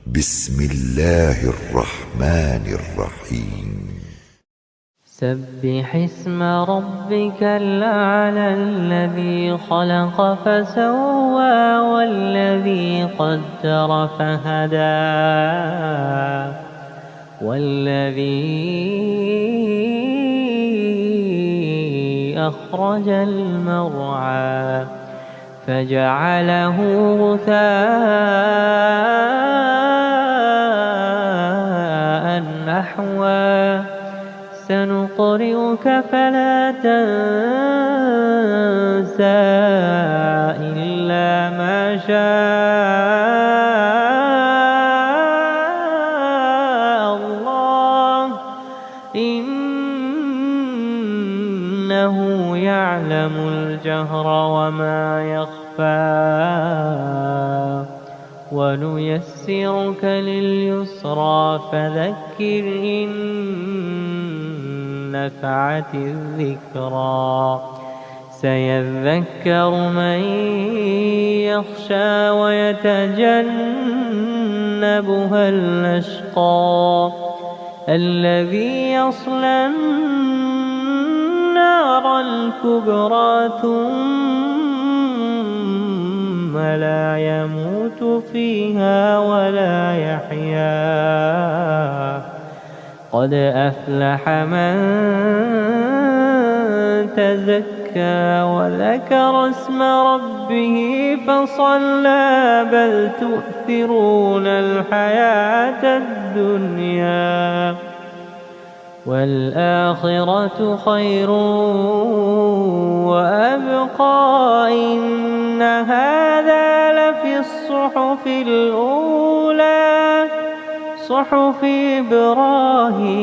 بسم الله الرحمن الرحيم. سبح اسم ربك الأعلى الذي خلق فسوى والذي قدر فهدى والذي أخرج المرعى فجعله غثاء نحوا سنقرئك فلا تنسى إلا ما شاء الله إنه يعلم الجهر وما يخفى ونيسرك لليسرى فذكر إن نفعت الذكرى سيذكر من يخشى ويتجنبها الأشقى الذي يصلى النار الكبرى ثم لا يموت فيها ولا يحيا قد أفلح من تزكى وذكر اسم ربه فصلى بل تؤثرون الحياة الدنيا والآخرة خير وأبقى إن هذا لفي الصحف الأولى صحف إبراهيم